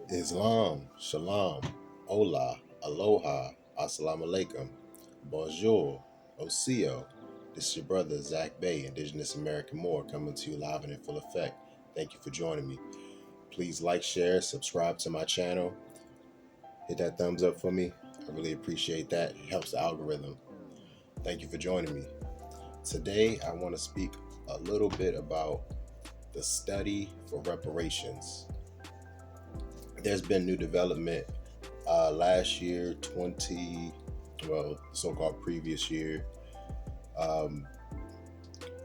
Islam, Shalom, Hola, Aloha, Assalamu Alaikum, Bonjour, Osio. This is your brother Zach Bey, Indigenous American Moor, coming to you live and in full effect. Thank you for joining me. Please like, share, subscribe to my channel. Hit that thumbs up for me. I really appreciate that. It helps the algorithm. Thank you for joining me. Today, I want to speak a little bit about the study for reparations. There's been new development last year, so-called previous year, um,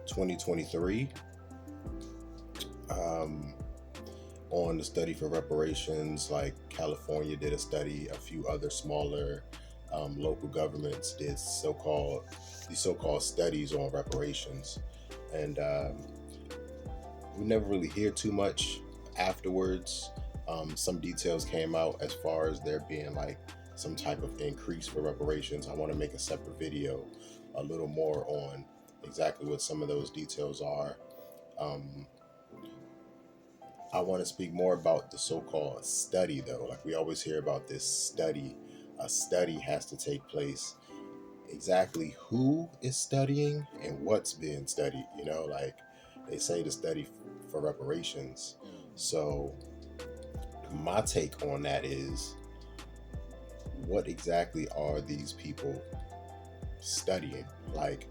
2023, on the study for reparations. Like California did a study, a few other smaller local governments did these so-called studies on reparations, and we never really hear too much afterwards. Some details came out as far as there being like some type of increase for reparations. I want to make a separate video a little more on exactly what some of those details are. I want to speak more about the so-called study, though. Like, we always hear about this study. A study has to take place. Exactly who is studying and what's being studied, like they say to study for reparations. So my take on that is, what exactly are these people studying? Like,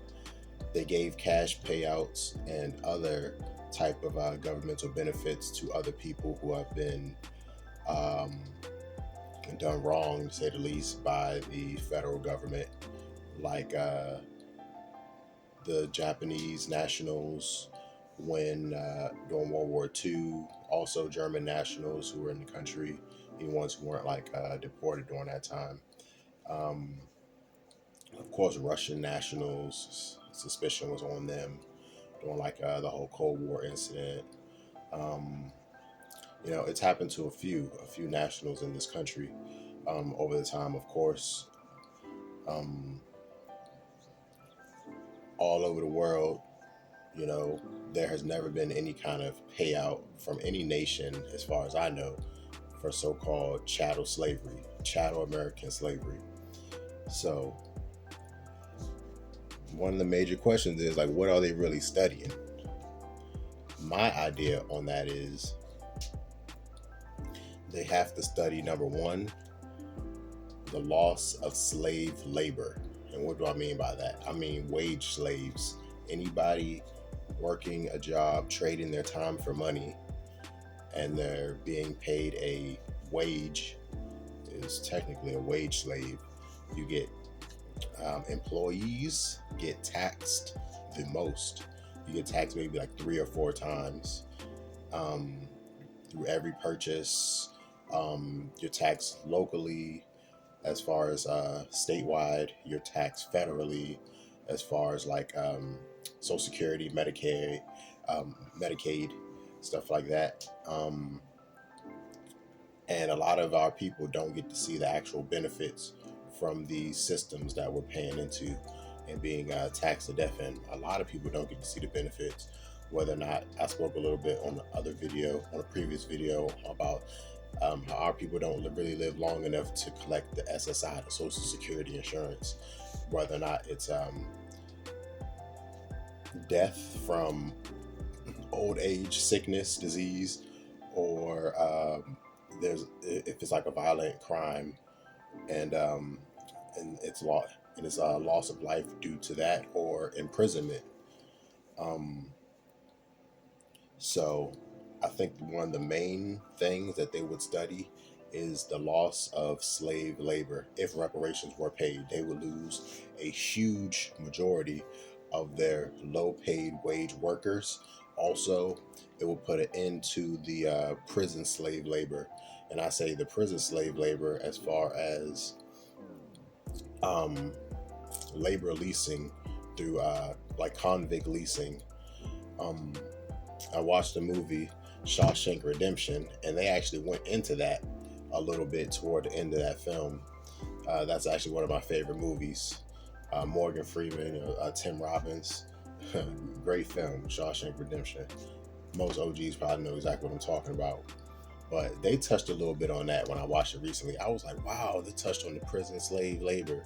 they gave cash payouts and other type of governmental benefits to other people who have been um, done wrong, to say the least, by the federal government, like the Japanese nationals when during World War II, also German nationals who were in the country, the ones who weren't like deported during that time. Um, of course, Russian nationals, suspicion was on them during like the whole Cold War incident. Um, it's happened to a few nationals in this country over the time. Of course, um, all over the world, you know, there has never been any kind of payout from any nation, as far as I know, for so-called chattel slavery, chattel American slavery. So one of the major questions is, like, what are they really studying? My idea on that is they have to study, number one, the loss of slave labor. And what do I mean by that? I mean wage slaves. Anybody working a job, trading their time for money, and they're being paid a wage, is technically a wage slave. You get employees get taxed the most. You get taxed maybe like 3 or 4 times um, through every purchase. You're taxed locally, as far as statewide. You're taxed federally, as far as like Social Security, Medicaid, stuff like that. And a lot of our people don't get to see the actual benefits from these systems that we're paying into and being taxed to death in. A lot of people don't get to see the benefits. Whether or not, I spoke a little bit on the other video, on a previous video, about how our people don't really live long enough to collect the SSI, the Social Security insurance. Whether or not it's death from old age, sickness, disease, or if it's like a violent crime, and it's a loss of life due to that, or imprisonment. Um, so I think one of the main things that they would study is the loss of slave labor. If reparations were paid, they would lose a huge majority of their low paid wage workers. Also, it will put an end to the prison slave labor. And I say the prison slave labor as far as um, labor leasing through like convict leasing. Um, I watched the movie Shawshank Redemption, and they actually went into that a little bit toward the end of that film. That's actually one of my favorite movies. Morgan Freeman, Tim Robbins, great film, Shawshank Redemption. Most OGs probably know exactly what I'm talking about. But they touched a little bit on that when I watched it recently. I was like, wow, they touched on the prison slave labor,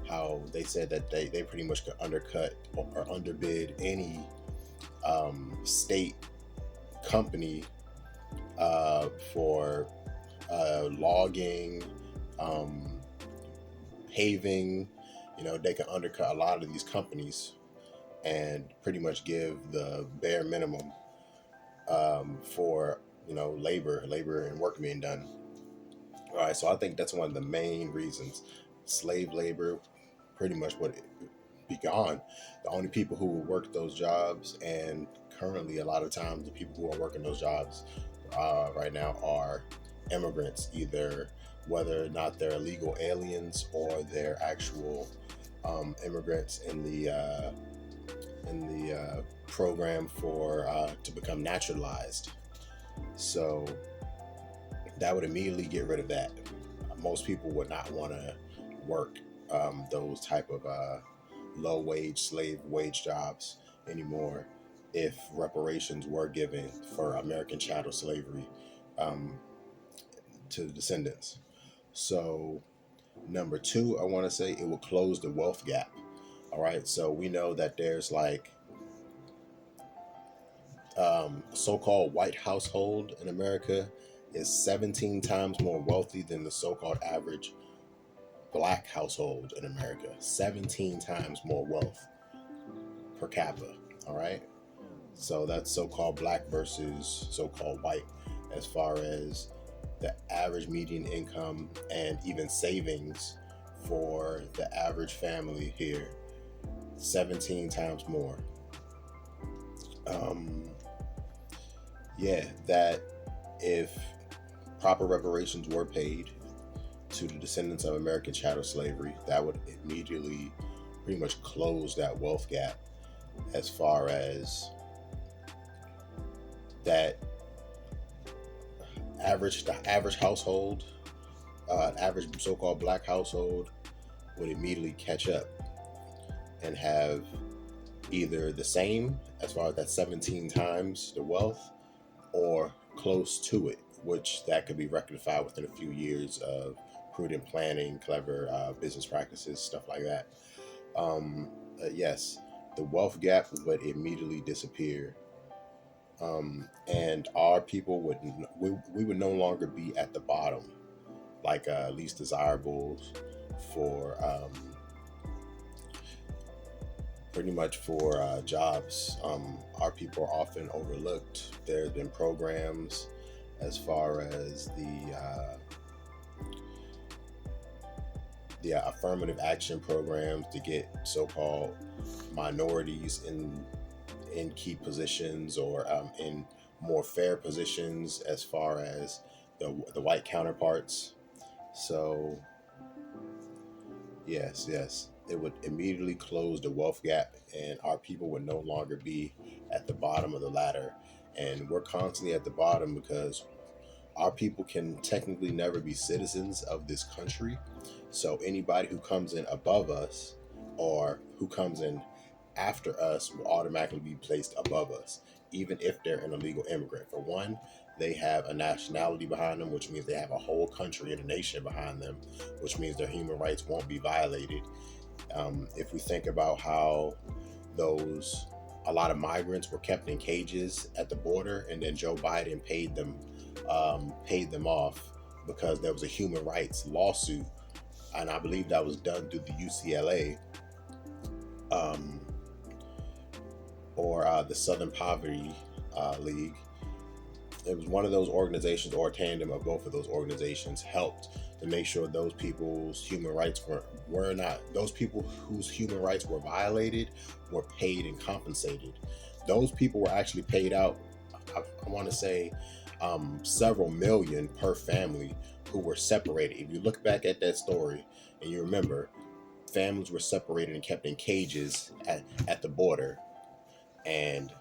how they said that they pretty much could undercut or underbid any state company for logging, um, paving. They can undercut a lot of these companies and pretty much give the bare minimum for labor and work being done. All right, so I think that's one of the main reasons slave labor pretty much would be gone. The only people who will work those jobs, and currently a lot of times the people who are working those jobs right now are immigrants, either whether or not they're illegal aliens or they're actual immigrants in the program for to become naturalized. So that would immediately get rid of that. Most people would not want to work those type of low wage slave wage jobs anymore if reparations were given for American chattel slavery um, to the descendants. So number two, I want to say it will close the wealth gap. All right, so we know that there's like so-called white household in America is 17 times more wealthy than the so-called average black household in America. 17 times more wealth per capita. All right. So that's so-called black versus so-called white as far as the average median income and even savings for the average family here. 17 times more. Um, yeah, that if proper reparations were paid to the descendants of American chattel slavery, that would immediately pretty much close that wealth gap as far as that the average household, average so-called black household would immediately catch up and have either the same as far as that 17 times the wealth or close to it, which that could be rectified within a few years of prudent planning, clever business practices, stuff like that. Yes, the wealth gap would immediately disappear, and our people we would no longer be at the bottom, like least desirable for pretty much for jobs. Our people are often overlooked. There's been programs as far as the affirmative action programs to get so-called minorities in key positions or in more fair positions as far as the white counterparts. So yes, it would immediately close the wealth gap, and our people would no longer be at the bottom of the ladder. And we're constantly at the bottom because our people can technically never be citizens of this country. So anybody who comes in above us or who comes in after us will automatically be placed above us, even if they're an illegal immigrant. For one, they have a nationality behind them, which means they have a whole country and a nation behind them, which means their human rights won't be violated. If we think about how those a lot of migrants were kept in cages at the border, and then Joe Biden paid them off because there was a human rights lawsuit, and I believe that was done through the UCLA um, or the Southern Poverty League. It was one of those organizations or a tandem of both of those organizations helped to make sure those people's human rights were not those people whose human rights were violated were paid and compensated. Those people were actually paid out, I want to say several million per family who were separated. If you look back at that story and you remember, families were separated and kept in cages at the border, and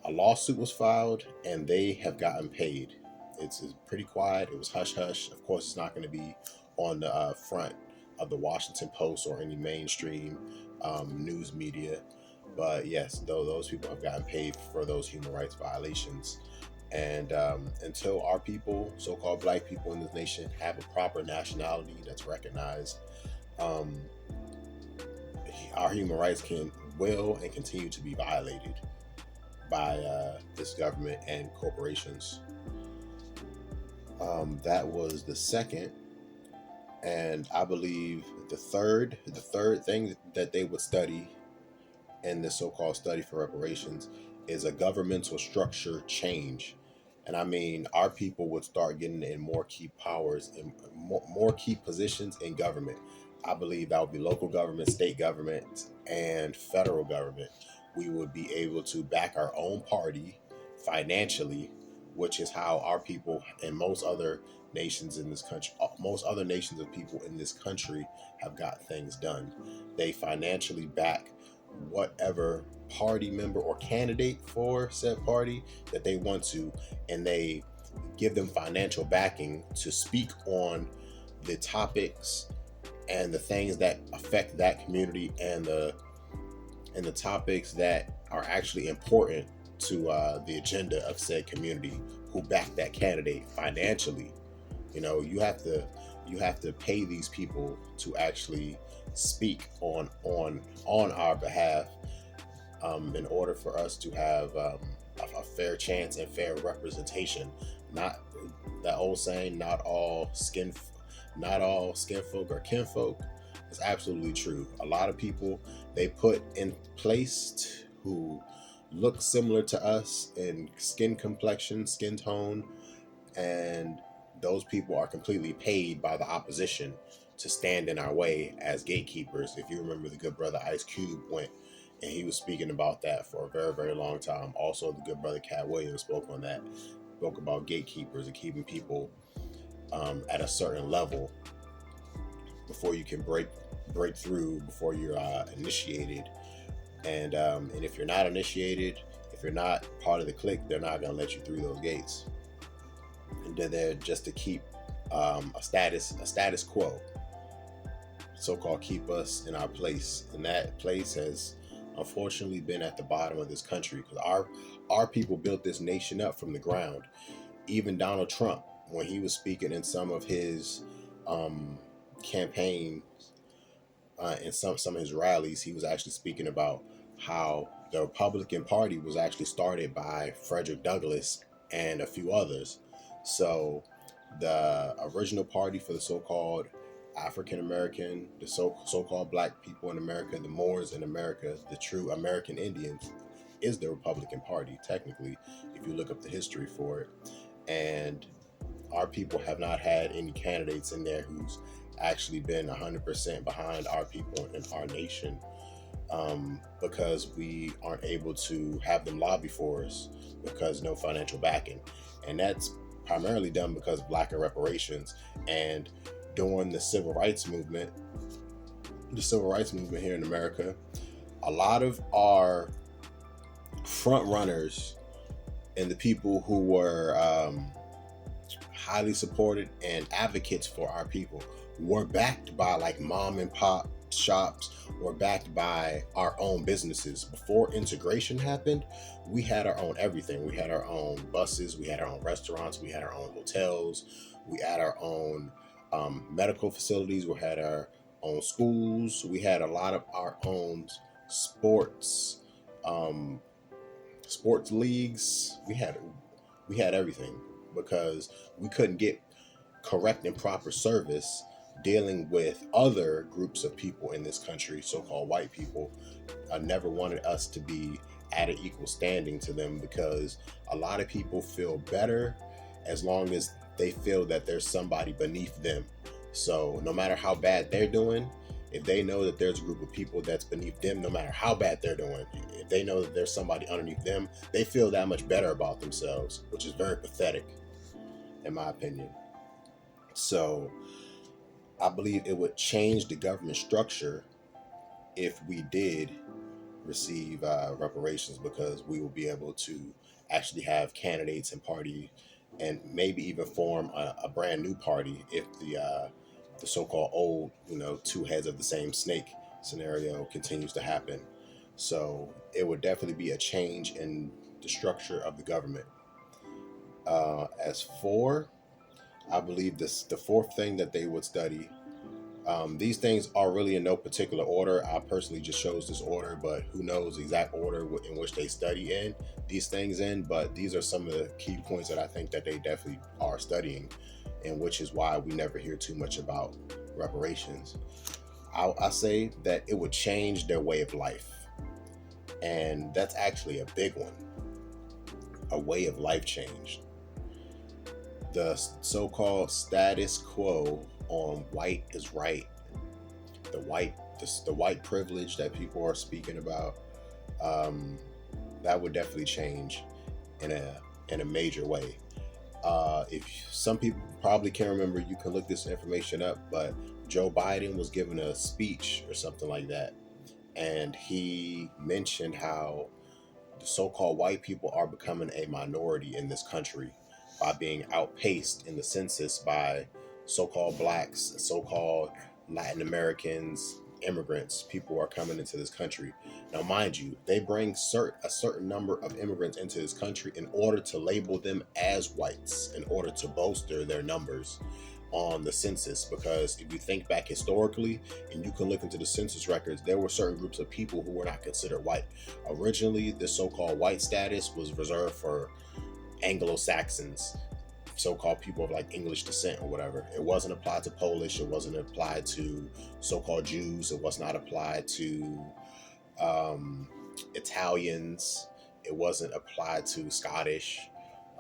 a lawsuit was filed and they have gotten paid. It's pretty quiet. It was hush hush. Of course, it's not going to be on the front of the Washington Post or any mainstream news media. But yes, though those people have gotten paid for those human rights violations. And until our people, so-called black people in this nation, have a proper nationality that's recognized, um, our human rights will and continue to be violated by this government and corporations. That was the second, and I believe the third thing that they would study in this so-called study for reparations is a governmental structure change. And I mean, our people would start getting in more key powers and more key positions in government. I believe that would be local government, state government, and federal government. We would be able to back our own party financially, which is how our people and most other nations in this country, most other nations of people in this country have got things done. They financially back whatever party member or candidate for said party that they want to, and they give them financial backing to speak on the topics and the things that affect that community, and the topics that are actually important to the agenda of said community who back that candidate financially. You know, you have to pay these people to actually speak on our behalf, in order for us to have a fair chance and fair representation. Not that old saying, not all skin folk are kinfolk. It's absolutely true. A lot of people they put in place who look similar to us in skin complexion, skin tone, and those people are completely paid by the opposition to stand in our way as gatekeepers. If you remember, the good brother Ice Cube went and he was speaking about that for a very, very long time. Also, the good brother Cat Williams spoke on that, spoke about gatekeepers and keeping people at a certain level before you can break through, before you're initiated. And if you're not initiated, if you're not part of the clique, they're not going to let you through those gates. And they're there just to keep a status quo, so-called keep us in our place. And that place has unfortunately been at the bottom of this country, because our people built this nation up from the ground. Even Donald Trump, when he was speaking in some of his um, campaign, in some of his rallies, he was actually speaking about how the Republican Party was actually started by Frederick Douglass and a few others. So the original party for the so-called African American, the so-called black people in America, the Moors in America, the true American Indians, is the Republican Party, technically, if you look up the history for it. And our people have not had any candidates in there who's actually been 100% behind our people and our nation, because we aren't able to have them lobby for us because no financial backing. And that's primarily done because of lack of reparations. And during the civil rights movement here in America, a lot of our front runners and the people who were highly supported and advocates for our people were backed by like mom and pop shops, were backed by our own businesses. Before integration happened, we had our own everything. We had our own buses, we had our own restaurants, we had our own hotels, we had our own medical facilities, we had our own schools, we had a lot of our own sports, um, sports leagues. We had everything, because we couldn't get correct and proper service dealing with other groups of people in this country, so-called white people. I never wanted us to be at an equal standing to them, because a lot of people feel better as long as they feel that there's somebody beneath them. So no matter how bad they're doing, if they know that there's a group of people that's beneath them, no matter how bad they're doing, if they know that there's somebody underneath them, they feel that much better about themselves, which is very pathetic, in my opinion. So I believe it would change the government structure if we did receive reparations, because we will be able to actually have candidates and party, and maybe even form a brand new party if the so-called old, two heads of the same snake scenario continues to happen. So it would definitely be a change in the structure of the government. As for, I believe the fourth thing that they would study. These things are really in no particular order. I personally just chose this order, but who knows the exact order in which they study in these things in. But these are some of the key points that I think that they definitely are studying, and which is why we never hear too much about reparations. I say that it would change their way of life, and that's actually a big one. A way of life change. The so-called status quo on white is right, the white privilege that people are speaking about, um, that would definitely change in a major way. If some people probably can't remember, you can look this information up, but Joe Biden was giving a speech or something like that, and he mentioned how the so-called white people are becoming a minority in this country by being outpaced in the census by so-called blacks, so-called Latin Americans, immigrants. People are coming into this country. Now, mind you, they bring a certain number of immigrants into this country in order to label them as whites, in order to bolster their numbers on the census. Because if you think back historically and you can look into the census records, there were certain groups of people who were not considered white. Originally, the so-called white status was reserved for Anglo-Saxons, so-called people of like English descent or whatever. It wasn't applied to Polish. It wasn't applied to so-called Jews. It was not applied to Italians. It wasn't applied to Scottish,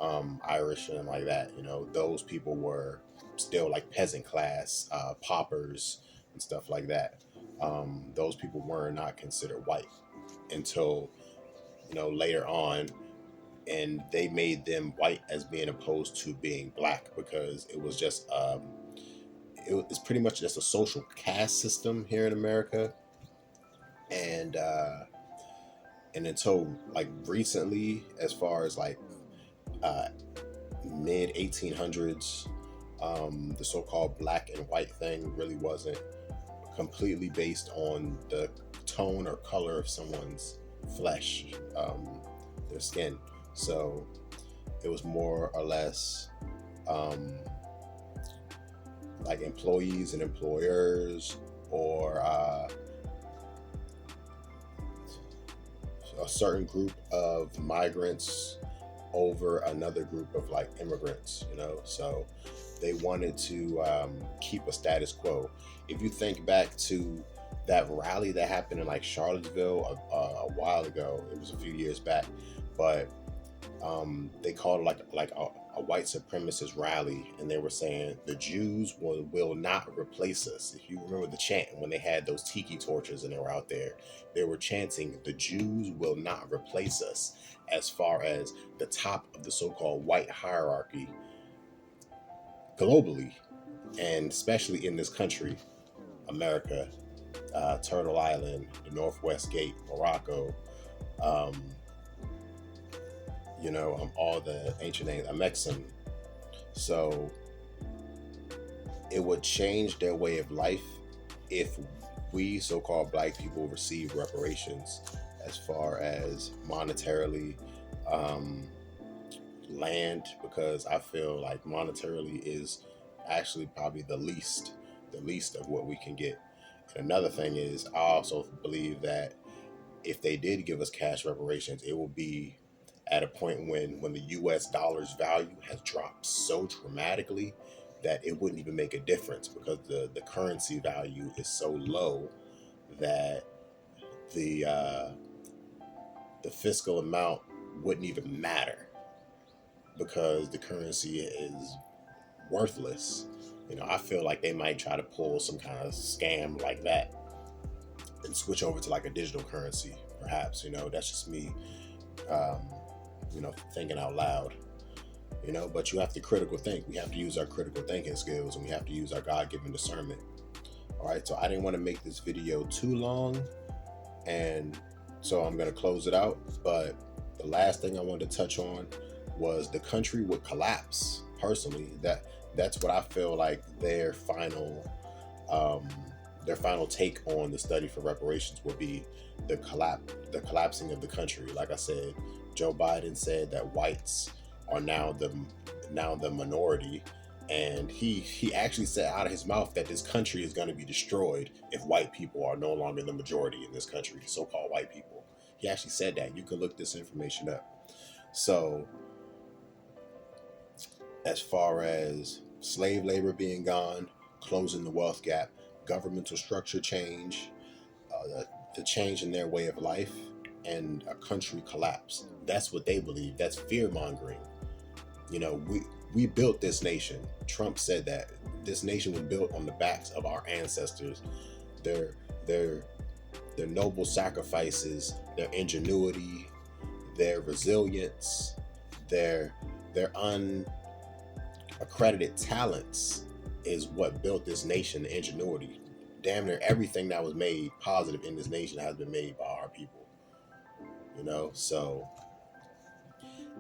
Irish, and like that. You know, those people were still like peasant class, paupers, and stuff like that. Those people were not considered white until later on, and they made them white as being opposed to being black because it was just it's pretty much just a social caste system here in America, and until like recently, as far as like uh, mid 1800s, the so-called black and white thing really wasn't completely based on the tone or color of someone's flesh, their skin. So it was more or less like employees and employers, or a certain group of migrants over another group of like immigrants, so they wanted to keep a status quo. If you think back to that rally that happened in like Charlottesville a while ago, it was a few years back, but they called it like a white supremacist rally, and they were saying the Jews will not replace us. If you remember the chant when they had those tiki torches and they were out there, they were chanting the Jews will not replace us, as far as the top of the so-called white hierarchy globally, and especially in this country, America, Turtle Island, the Northwest Gate, Morocco, um, all the ancient names, Amexem. So it would change their way of life if we so-called black people receive reparations, as far as monetarily, land, because I feel like monetarily is actually probably the least of what we can get. And another thing is, I also believe that if they did give us cash reparations, it will be at a point when the US dollar's value has dropped so dramatically that it wouldn't even make a difference, because the currency value is so low that the the fiscal amount wouldn't even matter, because the currency is worthless. I feel like they might try to pull some kind of scam like that and switch over to like a digital currency, perhaps. That's just me, um, thinking out loud. But you have to critical think. We have to use our critical thinking skills, and we have to use our God-given discernment. All right, so I didn't want to make this video too long, and so I'm going to close it out. But the last thing I wanted to touch on was the country would collapse. Personally, that's what I feel like their final take on the study for reparations will be: the collapsing of the country. Like I said, Joe Biden said that whites are now the minority. And he actually said out of his mouth that this country is going to be destroyed if white people are no longer the majority in this country, so-called white people. He actually said that. You can look this information up. So as far as slave labor being gone, closing the wealth gap, governmental structure change, the change in their way of life, and a country collapse. That's what they believe. That's fear mongering. We built this nation. Trump said that this nation was built on the backs of our ancestors, their their their noble sacrifices, their ingenuity, their resilience, their unaccredited talents is what built this nation. The ingenuity, damn near everything that was made positive in this nation has been made by our people. So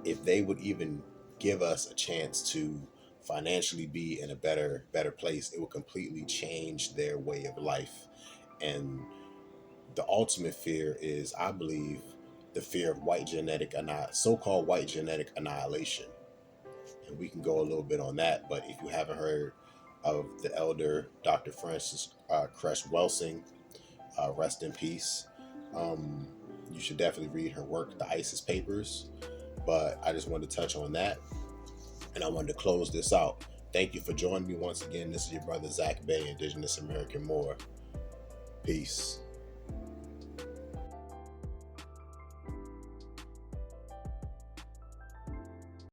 if they would even give us a chance to financially be in a better place, it would completely change their way of life. And the ultimate fear is, I believe, the fear of so-called white genetic annihilation. And we can go a little bit on that. But if you haven't heard of the elder Dr. Francis Cress Welsing, rest in peace. You should definitely read her work, the ISIS Papers. But I just wanted to touch on that, and I wanted to close this out. Thank you for joining me once again. This is your brother Zach Bey, Indigenous American Moore. Peace.